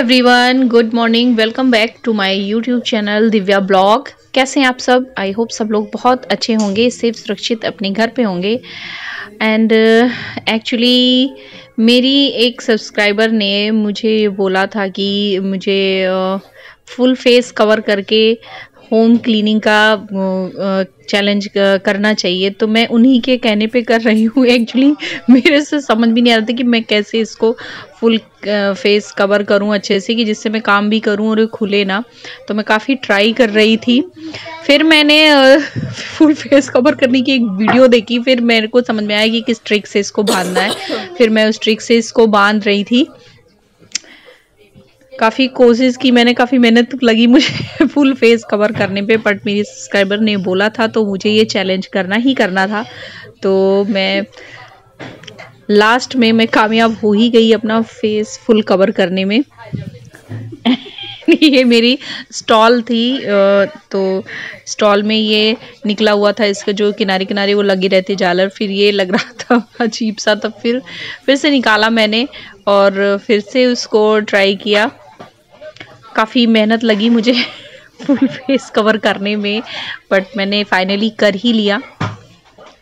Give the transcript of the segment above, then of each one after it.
Everyone, good morning. Welcome back to my YouTube channel Divya blog. कैसे हैं आप सब? आई होप सब लोग बहुत अच्छे होंगे, सेफ सुरक्षित अपने घर पे होंगे। एंड एक्चुअली मेरी एक सब्सक्राइबर ने मुझे बोला था कि मुझे फुल फेस कवर करके होम क्लीनिंग का चैलेंज करना चाहिए, तो मैं उन्हीं के कहने पे कर रही हूँ। एक्चुअली मेरे से समझ भी नहीं आ रहा था कि मैं कैसे इसको फुल फेस कवर करूँ अच्छे से, कि जिससे मैं काम भी करूँ और खुले ना। तो मैं काफ़ी ट्राई कर रही थी। फिर मैंने फुल फेस कवर करने की एक वीडियो देखी। फिर मेरे को समझ में आया कि किस ट्रिक से इसको बांधना है। फिर मैं उस ट्रिक से इसको बांध रही थी। काफ़ी कोशिश की मैंने, काफ़ी मेहनत लगी मुझे फुल फेस कवर करने पे, बट मेरी सब्सक्राइबर ने बोला था तो मुझे ये चैलेंज करना ही करना था। तो मैं लास्ट में मैं कामयाब हो ही गई अपना फेस फुल कवर करने में। ये मेरी स्टॉल थी, तो स्टॉल में ये निकला हुआ था, इसका जो किनारे किनारे वो लगे रहते झालर। फिर ये लग रहा था अजीब सा, तब फिर से निकाला मैंने और फिर से उसको ट्राई किया। काफ़ी मेहनत लगी मुझे फुल फेस कवर करने में, बट मैंने फाइनली कर ही लिया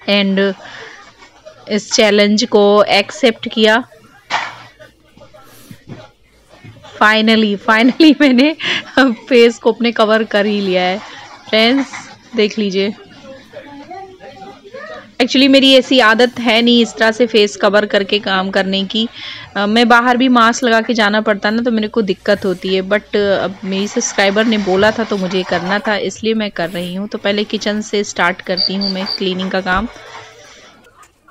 एंड इस चैलेंज को एक्सेप्ट किया। फाइनली मैंने फेस को अपने कवर कर ही लिया है। फ्रेंड्स देख लीजिए, एक्चुअली मेरी ऐसी आदत है नहीं इस तरह से फेस कवर करके काम करने की। मैं बाहर भी मास्क लगा के जाना पड़ता ना, तो मेरे को दिक्कत होती है। बट अब मेरी सब्सक्राइबर ने बोला था तो मुझे करना था, इसलिए मैं कर रही हूँ। तो पहले किचन से स्टार्ट करती हूँ मैं क्लीनिंग का काम।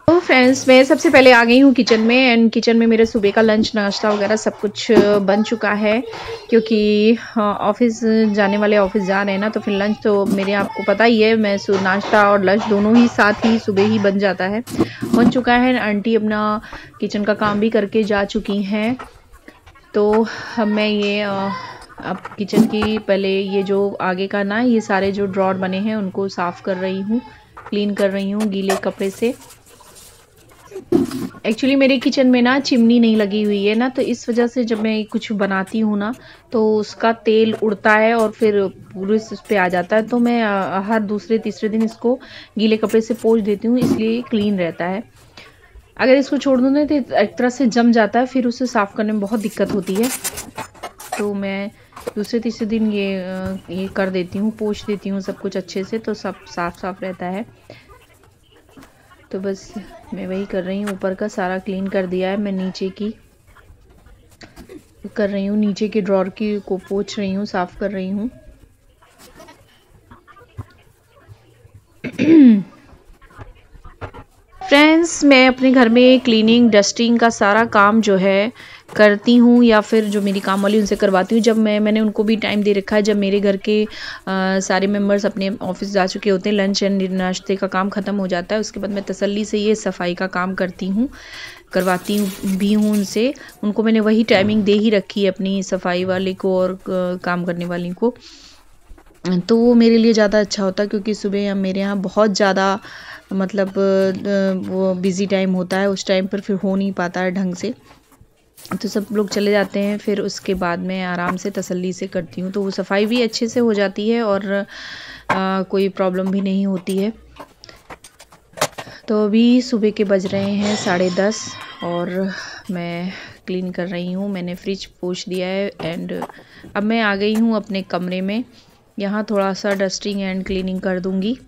तो फ्रेंड्स मैं सबसे पहले आ गई हूँ किचन में, एंड किचन में मेरे सुबह का लंच नाश्ता वगैरह सब कुछ बन चुका है, क्योंकि ऑफिस जाने वाले ऑफिस जा रहे हैं ना। तो फिर लंच तो मेरे आपको पता ही है, मैं नाश्ता और लंच दोनों ही साथ ही सुबह ही बन जाता है, बन चुका है। आंटी अपना किचन का काम भी करके जा चुकी हैं। तो मैं ये अब किचन की पहले ये जो आगे का ना, ये सारे जो ड्रॉर बने हैं उनको साफ़ कर रही हूँ, क्लीन कर रही हूँ गीले कपड़े से। एक्चुअली मेरे किचन में ना चिमनी नहीं लगी हुई है ना, तो इस वजह से जब मैं कुछ बनाती हूँ ना, तो उसका तेल उड़ता है और फिर पूरे उस पे आ जाता है। तो मैं हर दूसरे तीसरे दिन इसको गीले कपड़े से पोंछ देती हूँ, इसलिए क्लीन रहता है। अगर इसको छोड़ दूँ ना तो एक तरह से जम जाता है, फिर उसे साफ़ करने में बहुत दिक्कत होती है। तो मैं दूसरे तीसरे दिन ये कर देती हूँ, पोंछ देती हूँ सब कुछ अच्छे से, तो सब साफ रहता है। तो बस मैं वही कर रही हूँ, ऊपर का सारा क्लीन कर दिया है। मैं नीचे की कर रही हूँ, नीचे के ड्रॉर की को पोंछ रही हूँ, साफ कर रही हूँ। फ्रेंड्स मैं अपने घर में क्लीनिंग डस्टिंग का सारा काम जो है करती हूँ, या फिर जो मेरी काम वाली उनसे करवाती हूँ। जब मैंने उनको भी टाइम दे रखा है, जब मेरे घर के सारे मेंबर्स अपने ऑफिस जा चुके होते हैं, लंच एंड नाश्ते का काम ख़त्म हो जाता है, उसके बाद मैं तसल्ली से ये सफाई का काम करती हूँ, करवाती हूँ भी हूँ उनसे। उनको मैंने वही टाइमिंग दे ही रखी है अपनी सफाई वाले को और काम करने वाली को। तो वो मेरे लिए ज़्यादा अच्छा होता है, क्योंकि सुबह मेरे यहाँ बहुत ज़्यादा मतलब वो बिज़ी टाइम होता है, उस टाइम पर फिर हो नहीं पाता है ढंग से। तो सब लोग चले जाते हैं, फिर उसके बाद मैं आराम से तसल्ली से करती हूँ, तो वो सफाई भी अच्छे से हो जाती है और कोई प्रॉब्लम भी नहीं होती है। तो अभी सुबह के बज रहे हैं 10:30 और मैं क्लीन कर रही हूँ। मैंने फ्रिज पोंछ दिया है एंड अब मैं आ गई हूँ अपने कमरे में। यहाँ थोड़ा सा डस्टिंग एंड क्लीनिंग कर दूँगी।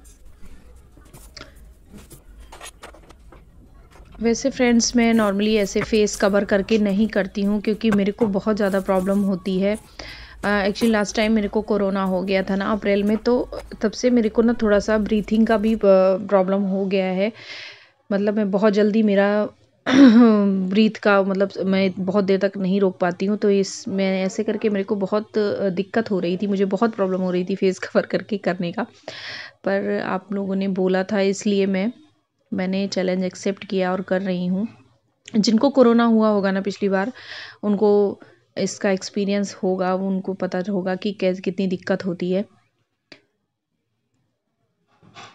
वैसे फ्रेंड्स मैं नॉर्मली ऐसे फेस कवर करके नहीं करती हूँ, क्योंकि मेरे को बहुत ज़्यादा प्रॉब्लम होती है। एक्चुअली लास्ट टाइम मेरे को कोरोना हो गया था ना अप्रैल में, तो तब से मेरे को ना थोड़ा सा ब्रीथिंग का भी प्रॉब्लम हो गया है। मतलब मैं बहुत जल्दी मेरा ब्रीथ का मतलब मैं बहुत देर तक नहीं रोक पाती हूँ। तो इस मैं ऐसे करके मेरे को बहुत दिक्कत हो रही थी, मुझे बहुत प्रॉब्लम हो रही थी फेस कवर करके करने का। पर आप लोगों ने बोला था, इसलिए मैंने चैलेंज एक्सेप्ट किया और कर रही हूँ। जिनको कोरोना हुआ होगा ना पिछली बार, उनको इसका एक्सपीरियंस होगा, उनको पता होगा कि कैसे कितनी दिक्कत होती है।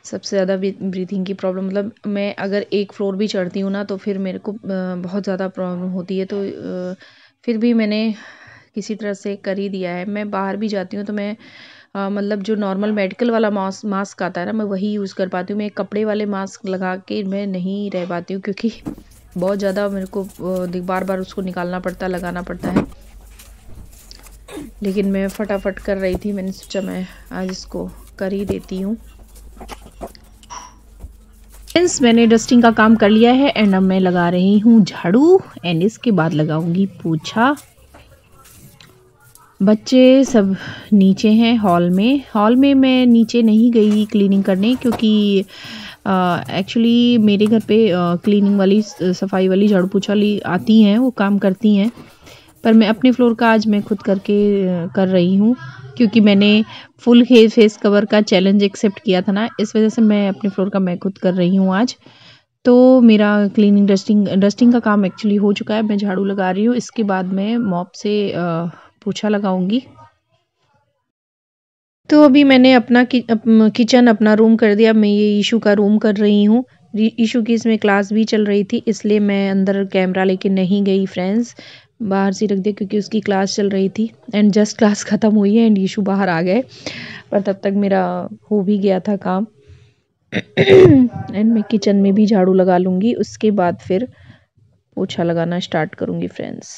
सबसे ज़्यादा ब्रीथिंग की प्रॉब्लम, मतलब मैं अगर एक फ्लोर भी चढ़ती हूँ ना, तो फिर मेरे को बहुत ज़्यादा प्रॉब्लम होती है। तो फिर भी मैंने किसी तरह से कर ही दिया है। मैं बाहर भी जाती हूँ तो मैं मतलब जो नॉर्मल मेडिकल वाला मास्क आता है ना, मैं वही यूज़ कर पाती हूँ। मैं कपड़े वाले मास्क लगा के मैं नहीं रह पाती हूँ, क्योंकि बहुत ज़्यादा मेरे को बार बार उसको निकालना पड़ता है, लगाना पड़ता है। लेकिन मैं फटाफट कर रही थी, मैंने सोचा मैं आज इसको कर ही देती हूँ। फ्रेंड्स, मैंने डस्टिंग का काम कर लिया है एंड अब मैं लगा रही हूँ झाड़ू एंड इसके बाद लगाऊंगी पोछा। बच्चे सब नीचे हैं हॉल में मैं नीचे नहीं गई क्लीनिंग करने, क्योंकि एक्चुअली मेरे घर पे क्लीनिंग वाली, सफाई वाली, झाड़ू पोछा वाली आती हैं, वो काम करती हैं। पर मैं अपने फ्लोर का आज मैं खुद करके कर रही हूँ, क्योंकि मैंने फुल फेस कवर का चैलेंज एक्सेप्ट किया था ना, इस वजह से मैं अपने फ्लोर का मैं खुद कर रही हूँ आज। तो मेरा क्लीनिंग डस्टिंग का काम एक्चुअली हो चुका है। मैं झाड़ू लगा रही हूँ, इसके बाद मैं मॉप से पोछा लगाऊंगी। तो अभी मैंने अपना किचन अपना रूम कर दिया। मैं ये ईशू का रूम कर रही हूँ। ईशू की इसमें क्लास भी चल रही थी, इसलिए मैं अंदर कैमरा लेके नहीं गई फ्रेंड्स, बाहर से रख दिया क्योंकि उसकी क्लास चल रही थी। एंड जस्ट क्लास ख़त्म हुई है एंड ईशू बाहर आ गए, पर तब तक मेरा हो भी गया था काम। एंड मैं किचन में भी झाड़ू लगा लूँगी, उसके बाद फिर पोछा लगाना स्टार्ट करूँगी फ्रेंड्स।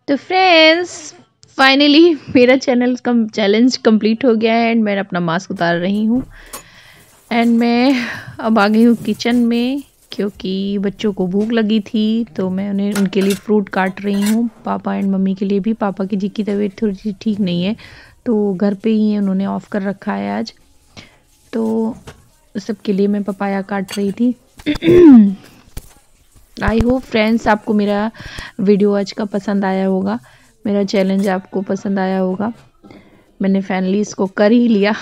तो फ्रेंड्स फाइनली मेरा चैलेंज कंप्लीट हो गया है एंड मैं अपना मास्क उतार रही हूँ एंड मैं अब आ गई हूँ किचन में क्योंकि बच्चों को भूख लगी थी तो मैं उन्हें उनके लिए फ्रूट काट रही हूँ, पापा एंड मम्मी के लिए भी। पापा की जी की तबीयत थोड़ी सी ठीक नहीं है तो घर पे ही है, उन्होंने ऑफ कर रखा है आज, तो सबके लिए मैं पपाया काट रही थी। आई होप फ्रेंड्स आपको मेरा वीडियो आज का पसंद आया होगा, मेरा चैलेंज आपको पसंद आया होगा। मैंने फाइनली इसको कर ही लिया।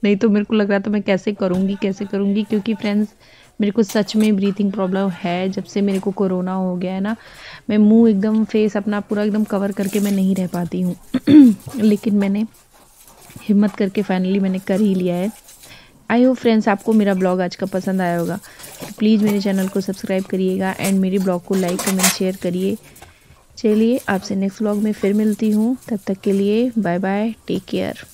नहीं तो मेरे को लग रहा था मैं कैसे करूँगी क्योंकि फ्रेंड्स मेरे को सच में ब्रीथिंग प्रॉब्लम है। जब से मेरे को कोरोना हो गया है ना, मैं मुंह एकदम फेस अपना पूरा एकदम कवर करके मैं नहीं रह पाती हूँ। लेकिन मैंने हिम्मत करके फाइनली मैंने कर ही लिया है। आई होप फ्रेंड्स आपको मेरा ब्लॉग आज का पसंद आया होगा, तो प्लीज़ मेरे चैनल को सब्सक्राइब करिएगा एंड मेरे ब्लॉग को लाइक कमेंट शेयर करिए। चलिए आपसे नेक्स्ट ब्लॉग में फिर मिलती हूँ, तब तक के लिए बाय बाय, टेक केयर।